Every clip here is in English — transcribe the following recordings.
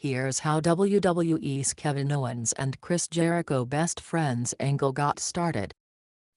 Here's how WWE's Kevin Owens and Chris Jericho best friends angle got started.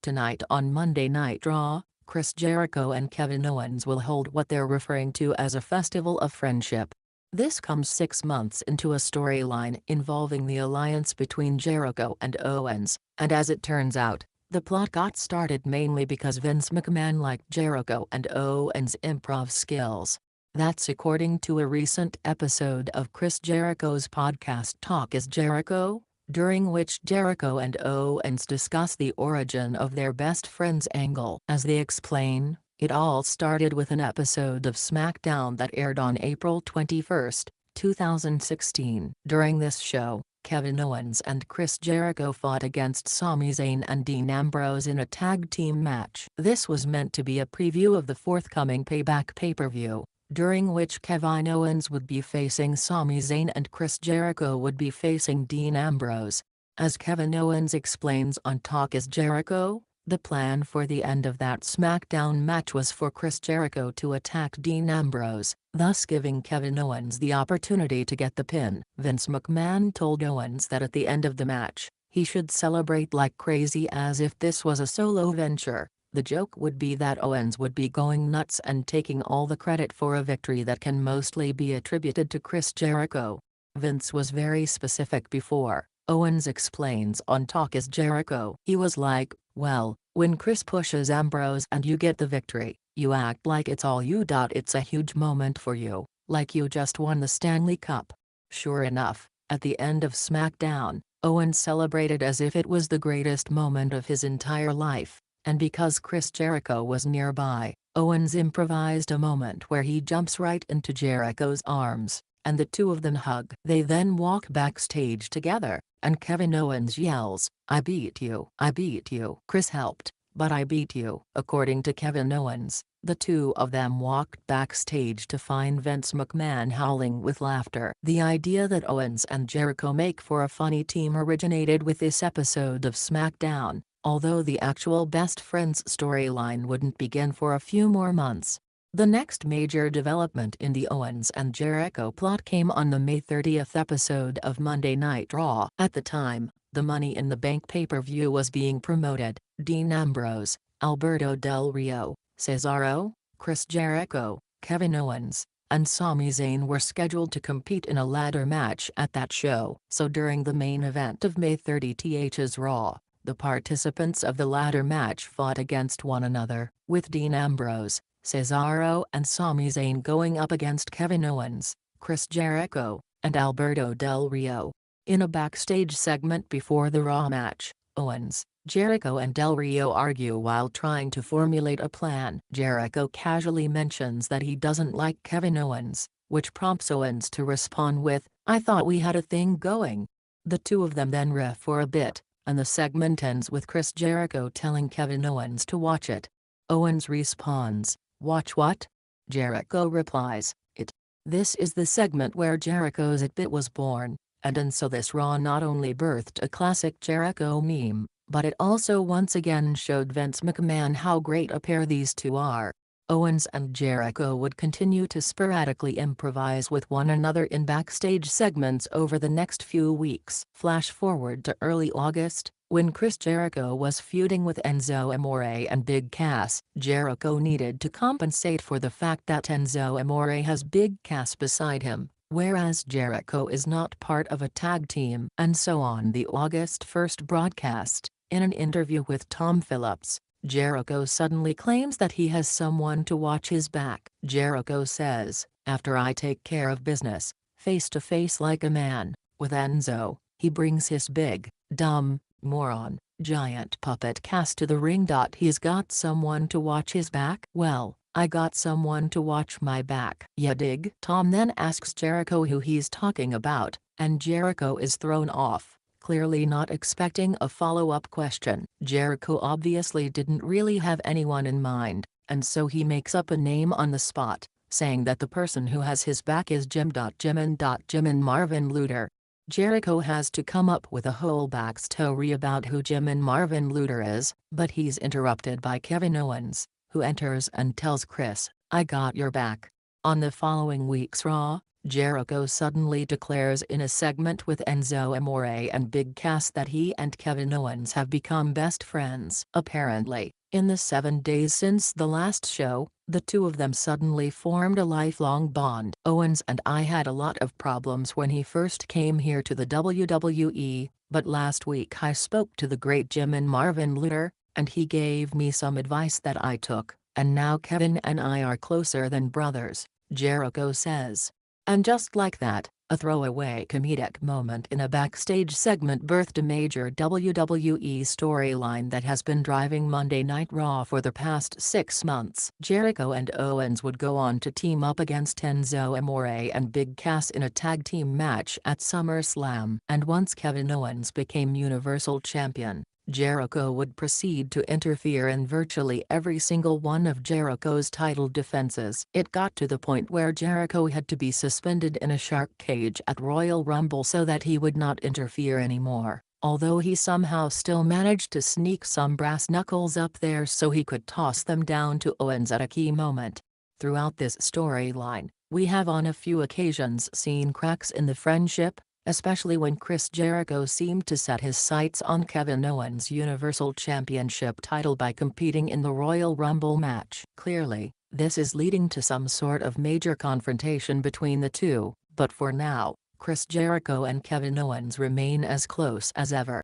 Tonight on Monday Night Raw, Chris Jericho and Kevin Owens will hold what they're referring to as a festival of friendship. This comes 6 months into a storyline involving the alliance between Jericho and Owens, and as it turns out, the plot got started mainly because Vince McMahon liked Jericho and Owens' improv skills. That's according to a recent episode of Chris Jericho's podcast Talk is Jericho, during which Jericho and Owens discuss the origin of their best friends angle. As they explain, it all started with an episode of SmackDown that aired on April 21, 2016. During this show, Kevin Owens and Chris Jericho fought against Sami Zayn and Dean Ambrose in a tag team match. This was meant to be a preview of the forthcoming Payback pay-per-view, during which Kevin Owens would be facing Sami Zayn and Chris Jericho would be facing Dean Ambrose. As Kevin Owens explains on Talk is Jericho, the plan for the end of that SmackDown match was for Chris Jericho to attack Dean Ambrose, thus giving Kevin Owens the opportunity to get the pin. Vince McMahon told Owens that at the end of the match, he should celebrate like crazy as if this was a solo venture. The joke would be that Owens would be going nuts and taking all the credit for a victory that can mostly be attributed to Chris Jericho. Vince was very specific before, Owens explains on Talk is Jericho. He was like, well, when Chris pushes Ambrose and you get the victory, you act like it's all you. It's a huge moment for you, like you just won the Stanley Cup. Sure enough, at the end of SmackDown, Owens celebrated as if it was the greatest moment of his entire life. And because Chris Jericho was nearby, Owens improvised a moment where he jumps right into Jericho's arms, and the two of them hug. They then walk backstage together, and Kevin Owens yells, "I beat you. I beat you. Chris helped, but I beat you." According to Kevin Owens, the two of them walked backstage to find Vince McMahon howling with laughter. The idea that Owens and Jericho make for a funny team originated with this episode of SmackDown, although the actual best friends storyline wouldn't begin for a few more months. The next major development in the Owens and Jericho plot came on the May 30th episode of Monday Night Raw. At the time, the Money in the Bank pay-per-view was being promoted. Dean Ambrose, Alberto Del Rio, Cesaro, Chris Jericho, Kevin Owens, and Sami Zayn were scheduled to compete in a ladder match at that show. So during the main event of May 30th's Raw, the participants of the ladder match fought against one another, with Dean Ambrose, Cesaro and Sami Zayn going up against Kevin Owens, Chris Jericho, and Alberto Del Rio. In a backstage segment before the Raw match, Owens, Jericho and Del Rio argue while trying to formulate a plan. Jericho casually mentions that he doesn't like Kevin Owens, which prompts Owens to respond with, "I thought we had a thing going." The two of them then riff for a bit, and the segment ends with Chris Jericho telling Kevin Owens to watch it. Owens responds, "Watch what?" Jericho replies, "It." This is the segment where Jericho's "It" bit was born, and so this Raw not only birthed a classic Jericho meme, but it also once again showed Vince McMahon how great a pair these two are. Owens and Jericho would continue to sporadically improvise with one another in backstage segments over the next few weeks. Flash forward to early August, when Chris Jericho was feuding with Enzo Amore and Big Cass. Jericho needed to compensate for the fact that Enzo Amore has Big Cass beside him, whereas Jericho is not part of a tag team. And so on the August 1st broadcast, in an interview with Tom Phillips, Jericho suddenly claims that he has someone to watch his back. Jericho says, "After I take care of business, face to face like a man, with Enzo, he brings his big, dumb, moron, giant puppet Cass to the ring. He's got someone to watch his back? Well, I got someone to watch my back. Ya dig?" Tom then asks Jericho who he's talking about, and Jericho is thrown off, clearly not expecting a follow-up question. Jericho obviously didn't really have anyone in mind, and so he makes up a name on the spot, saying that the person who has his back is Jim and Marvin Luter. Jericho has to come up with a whole backstory about who Jim and Marvin Luter is, but he's interrupted by Kevin Owens, who enters and tells Chris, "I got your back." On the following week's Raw, Jericho suddenly declares in a segment with Enzo Amore and Big Cass that he and Kevin Owens have become best friends. Apparently, in the 7 days since the last show, the two of them suddenly formed a lifelong bond. "Owens and I had a lot of problems when he first came here to the WWE, but last week I spoke to the great Jim and Marvin Luther, and he gave me some advice that I took, and now Kevin and I are closer than brothers," Jericho says. And just like that, a throwaway comedic moment in a backstage segment birthed a major WWE storyline that has been driving Monday Night Raw for the past 6 months. Jericho and Owens would go on to team up against Enzo Amore and Big Cass in a tag team match at SummerSlam. And once Kevin Owens became Universal Champion, Jericho would proceed to interfere in virtually every single one of Jericho's title defenses. It got to the point where Jericho had to be suspended in a shark cage at Royal Rumble so that he would not interfere anymore, although he somehow still managed to sneak some brass knuckles up there so he could toss them down to Owens at a key moment. Throughout this storyline, we have on a few occasions seen cracks in the friendship, especially when Chris Jericho seemed to set his sights on Kevin Owens' Universal Championship title by competing in the Royal Rumble match. Clearly, this is leading to some sort of major confrontation between the two, but for now, Chris Jericho and Kevin Owens remain as close as ever.